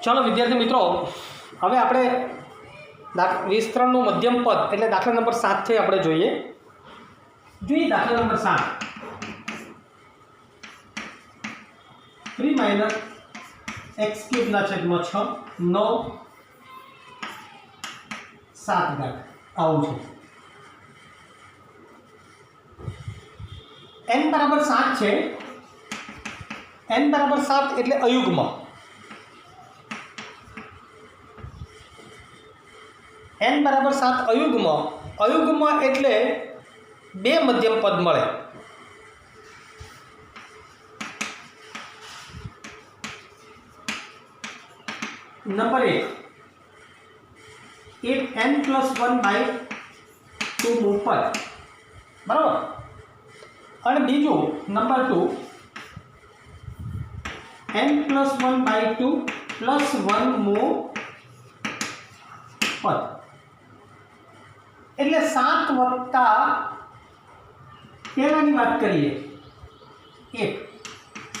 ચાલો વિદ્યાર્થી મિત્રો, હવે આપણે વિસ્તરણનું મધ્યમ પદ એટલે દાખલા નંબર 7 થી આપણે જોઈએ દાખલા નંબર 7 3 - x³ ના છેદમાં 6 9 7 આવું છે. n બરાબર 7 છે. n બરાબર 7 એટલે અયુગ્મ. n બરાબર 7 અયુગ્મ. અયુગ્મ એટલે બે મધ્યમ પદ મળે. નંબર 1 એક n+1/2 મૂળ પદ, બરાબર. અને બીજું નંબર 2 n+1/2 +1 મૂળ પદ. એટલે 7 વત્તા પહેલાની વાત કરીએ 1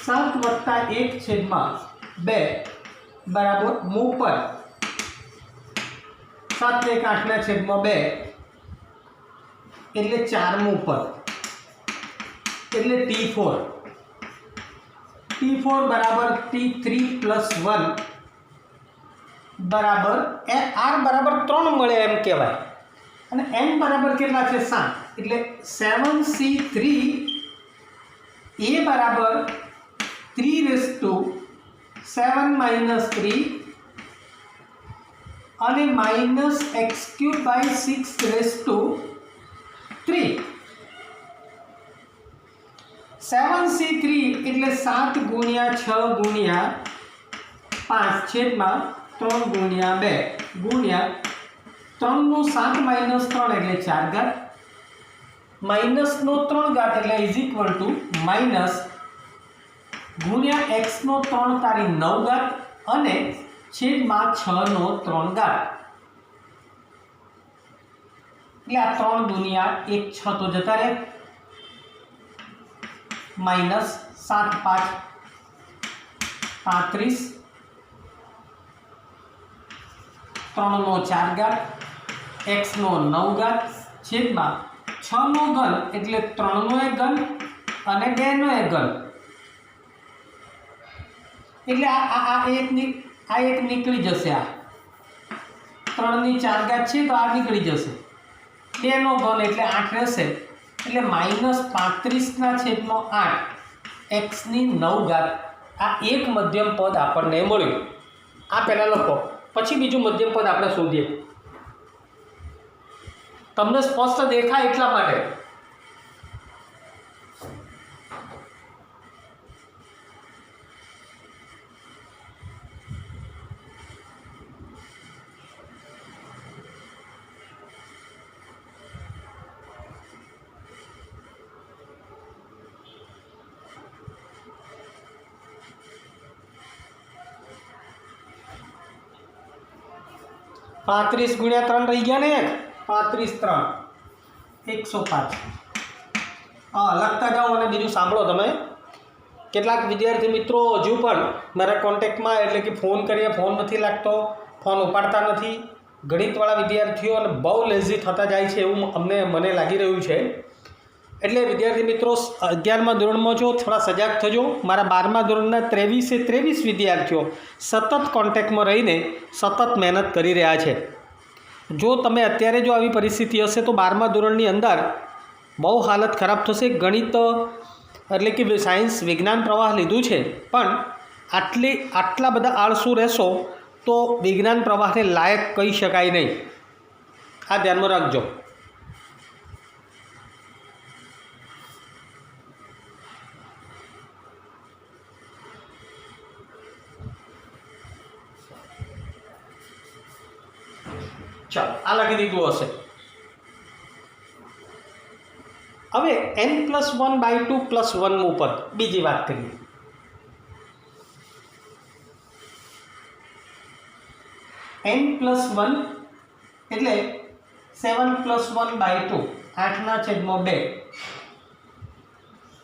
7 વત્તા 1/2 બરાબર મૂળ પદ 7 ને 1 8 ના છેદમાં 2 એટલે 4 મૂળ પદ એટલે t4 બરાબર t3 + 1 બરાબર r બરાબર 3 મળે એમ કહેવાય. અને n બરાબર કેટલા છે 7 એટલે 7c3 a બરાબર 3⁻7 - 3 અને -x³/6⁻3. 7c3 એટલે 7 × 6 × 5 છેદમાં 3 × 2 ગુણ્યા 3 નો 7 - 3 એટલે 4 ઘાત -નો 3 ઘાત એટલે માઇનસ ગુણ્યા x નો 3 તારી 9 ઘાત અને છેદમાં 6 નો 3 ઘાત એટલે આ 3 દુનિયા 1 6 તો જતા રહે -7 5 35 3 નો 4 ઘાત x નો 9 ઘાત છેદમાં 6 નો ઘન એટલે 3 નો 1 ઘન અને 2 નો 1 ઘન એટલે આ એક નીકળી જશે. આ 3 ની 4 ઘાત છે તો આ નીકળી જશે. 2 નો ઘન એટલે 8 રહેશે એટલે -35/8 x ની 9 ઘાત. આ એક મધ્યમ પદ આપણને મળ્યું. આ પહેલા લખો, પછી બીજું મધ્યમ પદ આપણે શોધીએ. તમને સ્પષ્ટ દેખાય એટલા માટે. ₹35 × 3 રહી ગયા ને, 35 3 105. લખતા જાઓ અને બીજું સાંભળો. તમે કેટલાક વિદ્યાર્થી મિત્રો હજુ પણ મારા કોન્ટેક્ટમાં એટલે કે ફોન કરીએ ફોન નથી લાગતો, ફોન ઉપાડતા નથી. ગણિતવાળા વિદ્યાર્થીઓ અને બહુ લેઝી થતા જાય છે એવું મને લાગી રહ્યું છે. એટલે વિદ્યાર્થી મિત્રો 11મા ધોરણમાં છો, થોડા સજાગ થજો. મારા 12મા ધોરણના 23 વિદ્યાર્થીઓ સતત કોન્ટેક્ટમાં રહીને સતત મહેનત કરી રહ્યા છે. જો તમે અત્યારે જો આવી પરિસ્થિતિ હશે તો 12મા ધોરણની અંદર બહુ હાલત ખરાબ થશે. ગણિત એટલે કે સાયન્સ વિજ્ઞાન પ્રવાહ લીધું છે, પણ આટલા બધા આળસુ રહેશો તો વિજ્ઞાન પ્રવાહને લાયક કહી શકાય નહીં. આ ધ્યાનમાં રાખજો. ચાલો, આ લખી દીધું હશે. હવે n+1/2 +1 મૂળ પદ બીજી વાત કરીએ. n+1 એટલે 7+1/2 8/2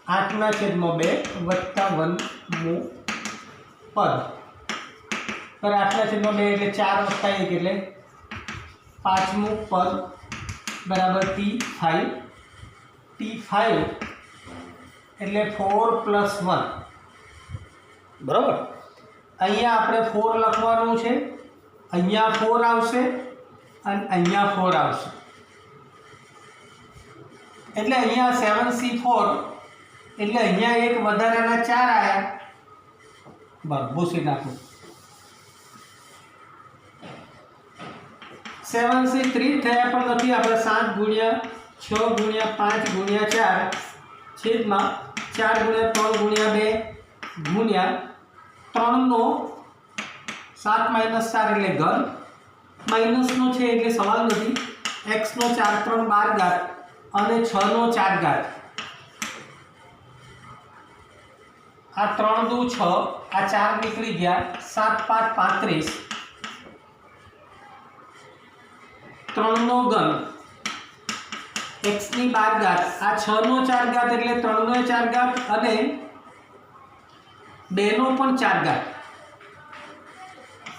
8/2 +1 મૂળ પદ पर 8/2 એટલે 4 + 1 એટલે પાંચમું પદ બરાબર T5 એટલે 4 + 1 બરાબર। અહીંયા આપણે 4 લખવાનું છે, અહીંયા 4 આવશે અને અહીંયા 4 આવશે એટલે અહીંયા 7C4 એટલે અહીંયા એક વધારાના 4 આવ્યા બસ ભૂસી નાખો। 7C3 થયા પણ નથી, આપણે 7 × 6 × 5 × 4 છેદમાં 4 × 3 × 2 ગુણ્યા 3 નો 7 - 4 એટલે ઘન, માઇનસનો છે એટલે સવાલ નથી, x નો 4 × 3 = 12 અને 6 નો 4 આ 3 × 2 = 6 આ 4 નીકળી ગયા 7 × 5 = 35 3 નો ઘન x ની 12 આ 6 નો 4 એટલે 3 નો 4 અને 2 નો પણ 4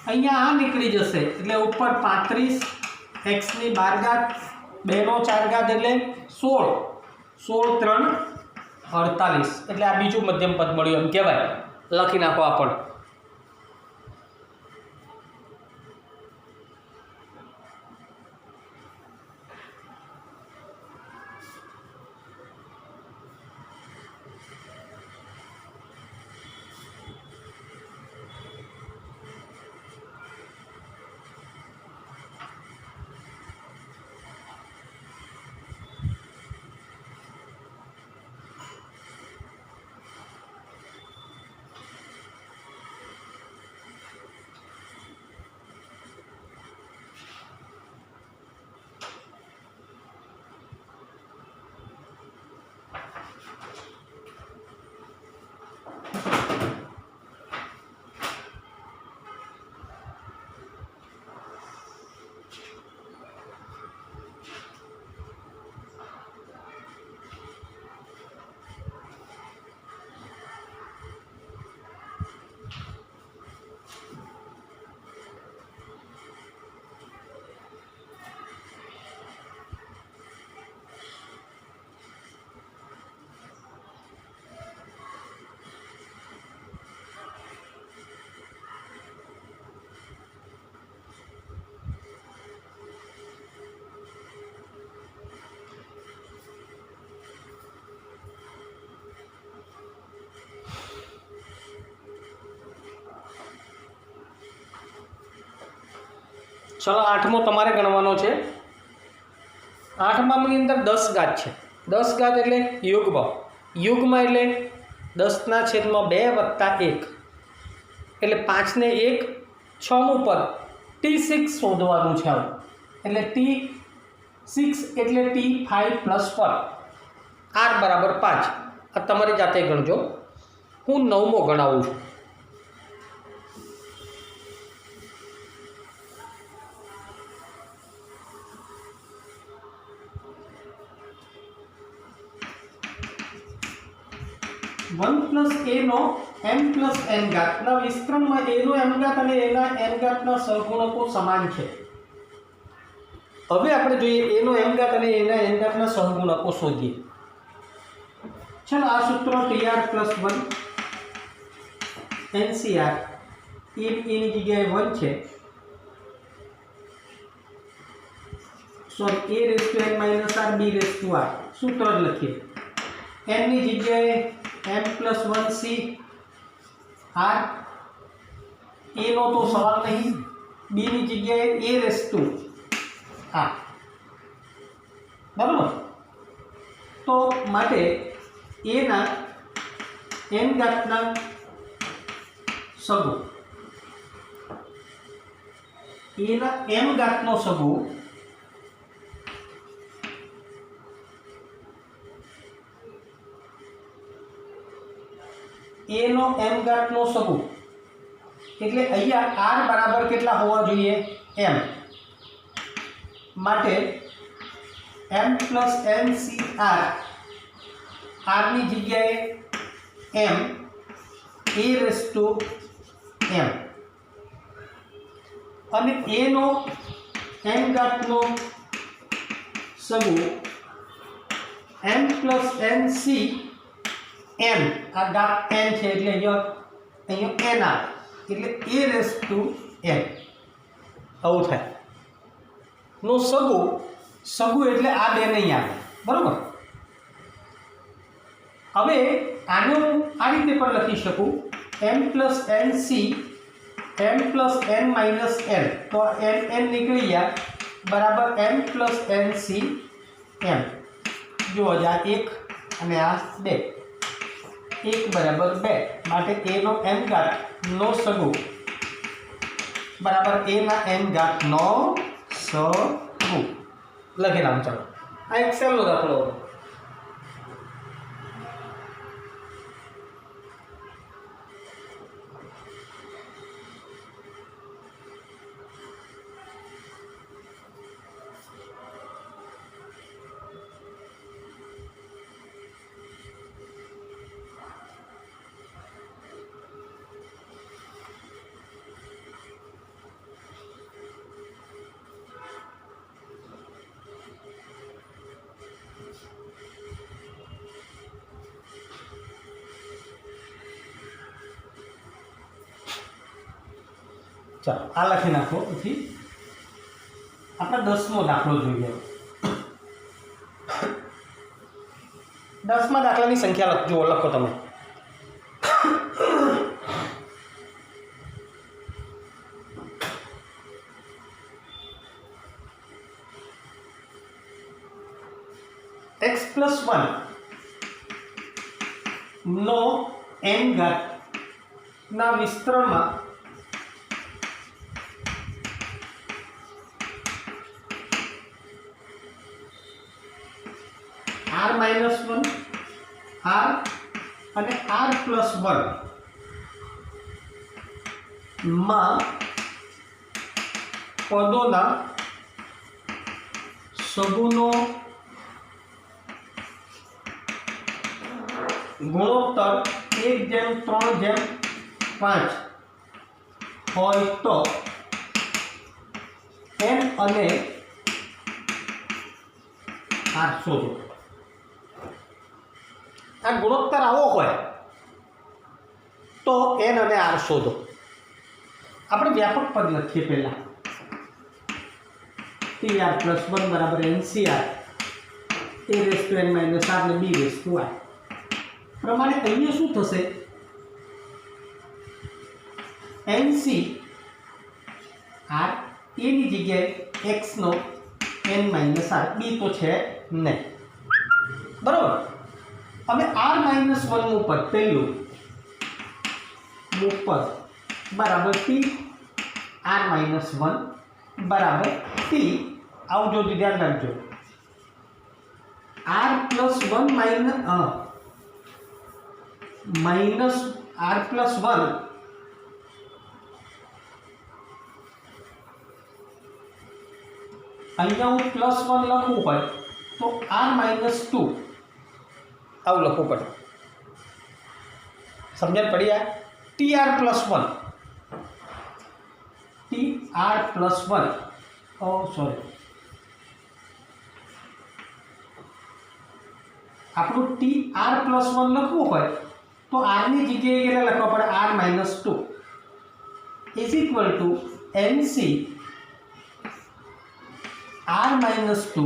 અહીંયા આ નીકળી જશે એટલે ઉપર 35 x ની 12 2 નો 4 એટલે 16 16 × 3 = 48 એટલે આ બીજું મધ્યમ પદ મળ્યું એમ કહેવાય। લખી નાખો આ પણ। चलो 8मो તમારે ગણવાનો છે। 8માની અંદર 10 ઘાત છે। 10 ઘાત એટલે યુગ્મ, યુગ્મ એટલે 10/2 + 1 એટલે 5 ને 1 6મું પદ T6 શોધવાનું છે આવું એટલે T6 એટલે T5 + 1 r = 5। આ તમારી જાતે ગણજો, હું 9મો ગણાવું છું। 1 + a no m + n ઘાતના વિસ્તરણમાં a no m ઘાત અને a ના n ઘાતના સહગુણકો સમાન છે। હવે આપણે જોઈએ a નો m ઘાત અને a ના n ઘાતના સહગુણકો શોધીએ। ચાલો આ સૂત્ર tr + 1 ncr a ની જગ્યાએ 1 છે, સોરી a⁻n - r b⁻r સૂત્ર લખીએ। n ની જગ્યાએ m + 1c r, a નો તો સવાલ નહીં, b ની જગ્યાએ a⁻r બરાબર। તો માટે a ના n ઘાતના સગુ, a ના m ઘાતનો સગુ a નો m ઘાતનો સગુ એટલે અહીંયા r બરાબર કેટલા હોવા જોઈએ m, માટે m + ncr r ની જગ્યાએ m a⁻m અને a નો n ઘાતનો સગું m પ્લસ nc n આ ઘાત n છે એટલે અહીંયા n આવે એટલે a રેસ ટુ n આવું થાય નો સગું એટલે આ બે નહીં આવે બરોબર. હવે આને હું આ રીતે પણ લખી શકું m plus nc m plus n minus n તો n નીકળી ગયા બરાબર m પ્લસ nc m. જો આ 1 અને આ 2 1 બરાબર 2 માટે a નો m ઘાત નો સગું બરાબર a ના m ઘાત નો સગું લખી નામ. ચાલો આ એક્સેલનો દાખલો હતો. ચાલો આ લખી નાખો. પછી આપણે 10મો દાખલો જોઈએ. 10મા દાખલાની સંખ્યા લખજો, લખો તમે. x પ્લસ 1 નો n ઘાત ના વિસ્તરણમાં r માઇનસ 1 r અને r પ્લસ 1 માં પદોના સગુનો ગુણોત્તર 1:3:5 હોય તો n અને r શોધો. આ ગુણોત્તર આવો હોય તો n અને r શોધો. આપણે વ્યાપક પદ લખીએ પહેલા tr પ્લસ 1 બરાબર ncr a raise to n minus r ને b રેસ ટુ r પ્રમાણે અહીંયા શું થશે nc r a ની જગ્યાએ x નો n માઇનસ r b તો છે નહીં બરાબર. હવે r માઇનસ 1 નું પદ પહેલું પદ બરાબર t r માઇનસ 1 બરાબર t. આવું જો ધ્યાન રાખજો r plus 1 minus r plus 1 અહીંયા હું પ્લસ 1 લખવું હોય તો r માઇનસ 2 આવું લખવું પડે. સમજણ પડી? આ tr પ્લસ 1 tr પ્લસ 1 ઓ સોરી આપણું tr પ્લસ 1 લખવું હોય તો r ની જગ્યાએ કેટલા લખવા પડે r minus 2 is equal to nc r minus 2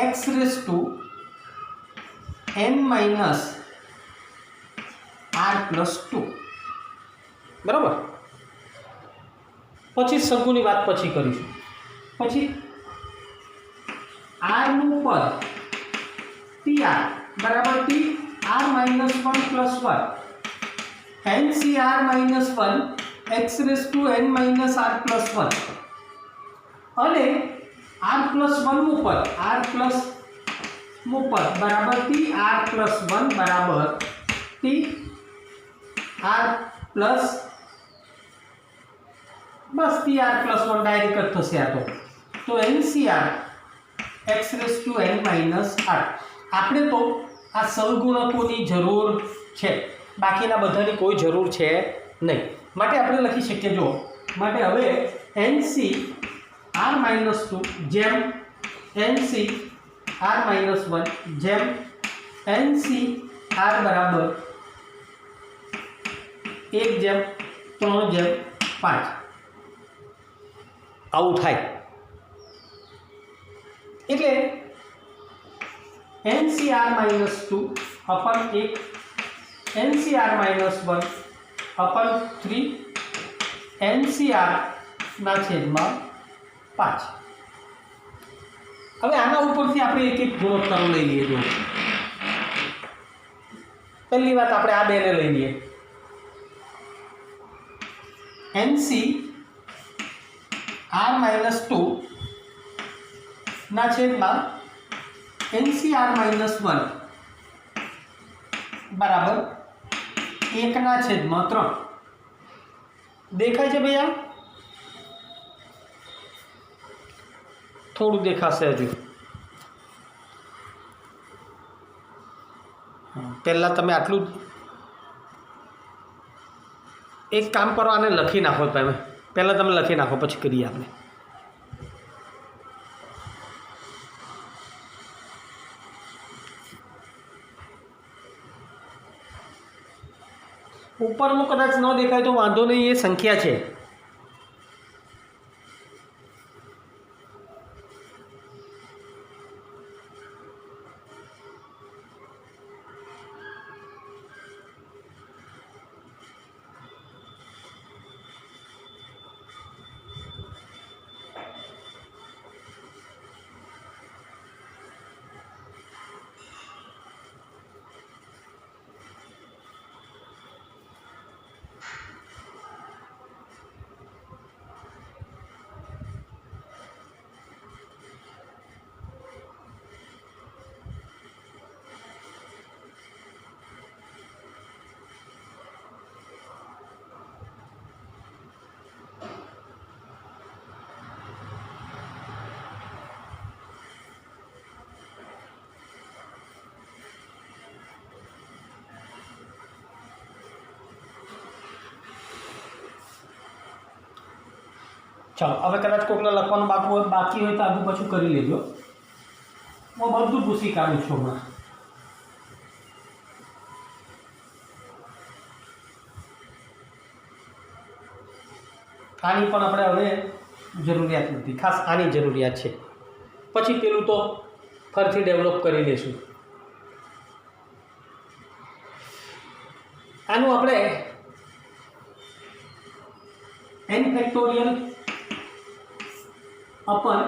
x raised to n minus r plus 2 બરાબર. પછી સગુની વાત પછી કરીશું. પછી r નું પદ tr બરાબર t r minus 1 plus 1 ncr minus 1 x raised to n minus r plus 1 અને r plus 1 નું પદ r plus નું પદ બરાબર t r plus 1 બરાબર t r plus બસ t r plus 1 ડાયરેક્ટ જ થશે. આ તો ncr x raised to n minus r આપણે તો આ સહગુણકોની જરૂર છે, બાકીના બધાની કોઈ જરૂર છે નહીં. માટે આપણે લખી શકીએ, જો માટે હવે NCr-2 જેમ NCr-1 જેમ NCr બરાબર 1:3:5 આવું થાય. એટલે NCr-2 upon 1 NCr-1 upon 3 NCr ના છેદમાં 5. હવે આના ઉપરથી આપણે એક એક ગુણોત્તરો લઈ લઈએ. જો પહેલી વાત આપણે આ બેને લઈ લઈએ. NCr-2 ના છેદમાં NCr-1 બરાબર 1/3. દેખાય છે ભૈયા? થોડું દેખાશે હજુ. પહેલાં તમે આટલું એક કામ કરો, આને લખી નાખો. તમે પહેલાં તમે લખી નાખો, પછી કરીએ આપણે. ઉપરનું કદાચ ન દેખાય તો વાંધો નહીં, એ સંખ્યા છે. ચાલો, હવે કદાચ કોઈને લખવાનું બાકી હોય તો આગળ પાછું કરી લેજો. હું બધું ભૂસી કાઢું છું હમણાં. આની પણ આપણે હવે જરૂરિયાત નથી, ખાસ આની જરૂરિયાત છે. પછી પેલું તો ફરીથી ડેવલપ કરી લઈશું. આનું આપણે n factorial upon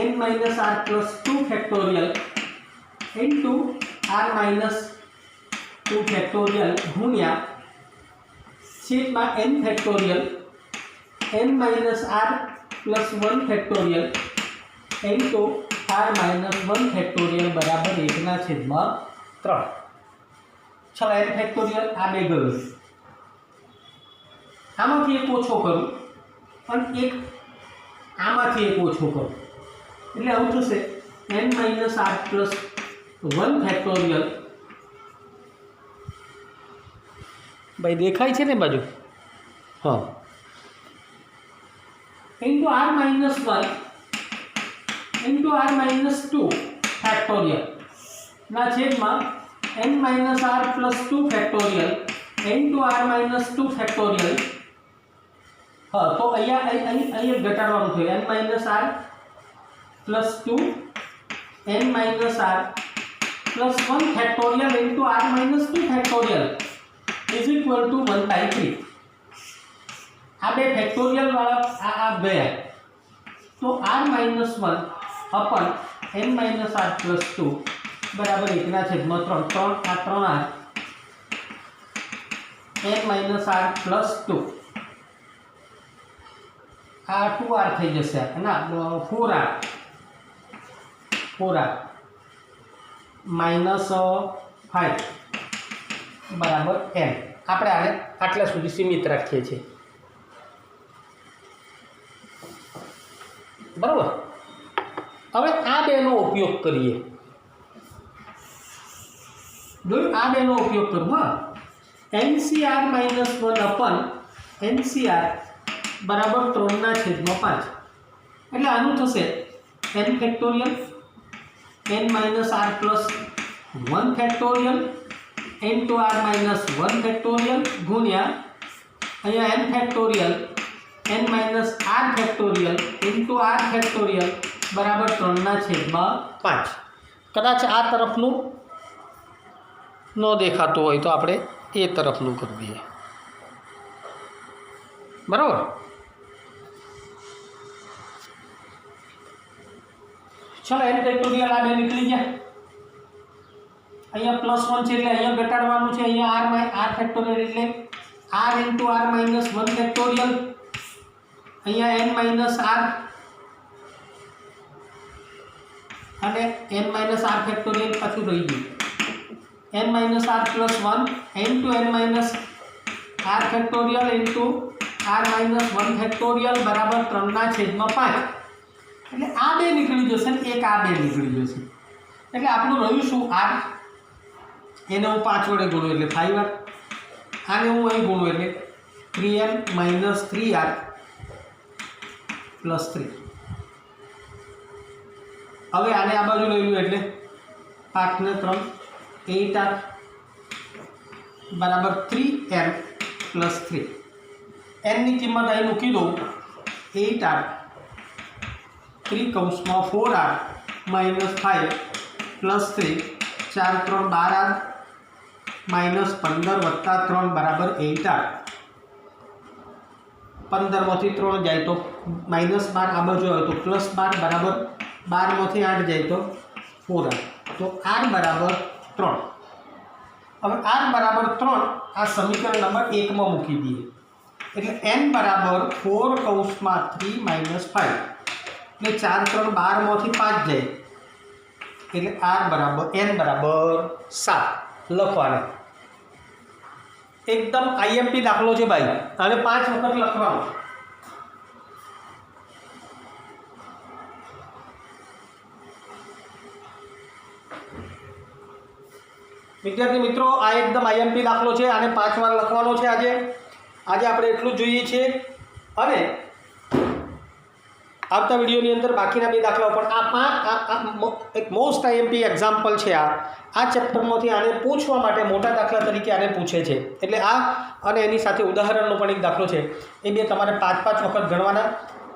n minus r plus 2 factorial into r minus 2 factorial ગુણ્યા છેદમાં n factorial n minus r plus 1 factorial into r minus 1 factorial બરાબર 1/3. ચાલો, n factorial આ બે ગયું. આમાંથી એક ઓછો કરું અને એક આમાંથી એક ઓછો કરો એટલે આવું થશે n minus r plus 1 factorial. ભાઈ દેખાય છે ને બાજુ? હા. into r minus 1 into r minus 2 factorial ના છેદમાં n minus r plus 2 factorial into r minus 2 factorial. हाँ, तो अहिया घटाडવાનું થયું n minus r plus 2 n minus r plus 1 factorial into r minus 2 factorial is equal to 1/3. આ બે factorial વાળા આ ગયા તો r minus 1 upon n minus r plus 2 બરાબર 1/3. 3 આ 3r n minus r plus 2 આ 2r થઈ જશે ના 4r minus 5 બરાબર n. આપણે આને આટલા સુધી સીમિત રાખીએ છીએ. બરાબર. હવે આ બેનો ઉપયોગ કરીએ. જોયું આ બેનો ઉપયોગ કરું. હા, NCR -1 અપન NCR બરાબર 3/5. એટલે આનું થશે n factorial n - r plus 1 factorial into r - 1 factorial ગુણ્યા અહીંયા n factorial n - r factorial into r factorial બરાબર 3/5. કદાચ આ તરફનું ન દેખાતું હોય તો આપણે એ તરફનું કરીએ. બરાબર. ચલો n ફેક્ટોરિયલ આ બે નીકળી ગયા. અહીંયા +1 છે એટલે અહીંયા ઘટાડવાનું છે. અહીંયા r ફેક્ટોરિયલ એટલે r into r - 1 ફેક્ટોરિયલ. અહીંયા n - r અને n - r ફેક્ટોરિયલ પાછું રહી ગયું. n - r plus 1 into n - r factorial into r - 1 factorial બરાબર 3/5. એટલે આ બે નીકળી જશે ને એક આ બે નીકળી જશે. એટલે આપણું રહ્યું શું? r. એને હું 5 વડે ગુણું એટલે 5r. આને હું અહીં ગુણું એટલે 3n - 3r plus 3. હવે આને આ બાજુ લઈ લઉં એટલે 5 ને 3 8r બરાબર 3n plus 3. n ની કિંમત અહીં મૂકી દઉં 8r 3 કૌંસમાં 4r minus 5 plus 3 4 3 12r minus 15 વત્તા 3 બરાબર 8r. 15 માંથી 3 જાય તો -12 આ બાજુ આવે તો +12 બરાબર 12 માંથી 8 જાય તો 4r. તો r બરાબર 3. હવે r બરાબર 3 આ સમીકરણ નંબર 1 માં મૂકી દઈએ એટલે n બરાબર 4 કૌંસમાં 3 - 5 એટલે 4 3 12 માંથી 5 જાય એટલે r બરાબર n બરાબર 7 લખવાના. એકદમ IMP દાખલો છે ભાઈ, અને 5 વખત લખવાનો. વિદ્યાર્થી મિત્રો, આ એકદમ IMP દાખલો છે, આને 5 વાર લખવાનો છે. આજે આપણે એટલું જ જોઈએ છીએ, અને આવતા વિડીયોની અંદર બાકીના 2 દાખલાઓ પણ આ એક મોસ્ટ IMP એક્ઝામ્પલ છે. આ ચેપ્ટરમાંથી આને પૂછવા માટે મોટા દાખલા તરીકે આને પૂછે છે. એટલે આ અને એની સાથે ઉદાહરણનો પણ એક દાખલો છે. એ બે તમારે 5 વખત ગણવાના.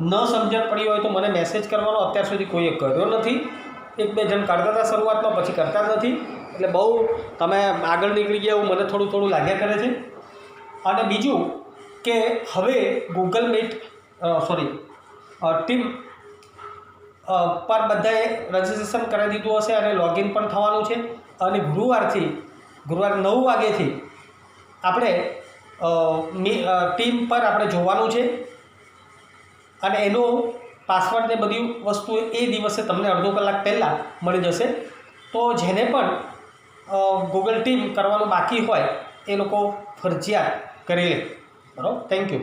ન સમજણ પડી હોય તો મને મેસેજ કરવાનો. અત્યાર સુધી કોઈએ કર્યો નથી. 1-2 જણ કરતા હતા શરૂઆતમાં, પછી કરતા જ નથી. એટલે બહુ તમે આગળ નીકળી ગયા એવું મને થોડું લાગ્યા કરે છે. અને બીજું કે હવે ગૂગલ મીટ ટીમ પર બધાએ રજિસ્ટ્રેશન કરી દીધું હશે અને લોગિન પણ થવાનું છે. અને ગુરુવાર 9 વાગ્યેથી આપણે ટીમ પર આપણે જોવાનું છે, અને એનો પાસવર્ડ ને બધી વસ્તુ એ દિવસે તમને અડધો કલાક પહેલાં મળી જશે. તો જેને પણ ગૂગલ ટીમ કરવાનું બાકી હોય એ લોકો ફરજિયાત કરી લે. બરાબર. Thank you.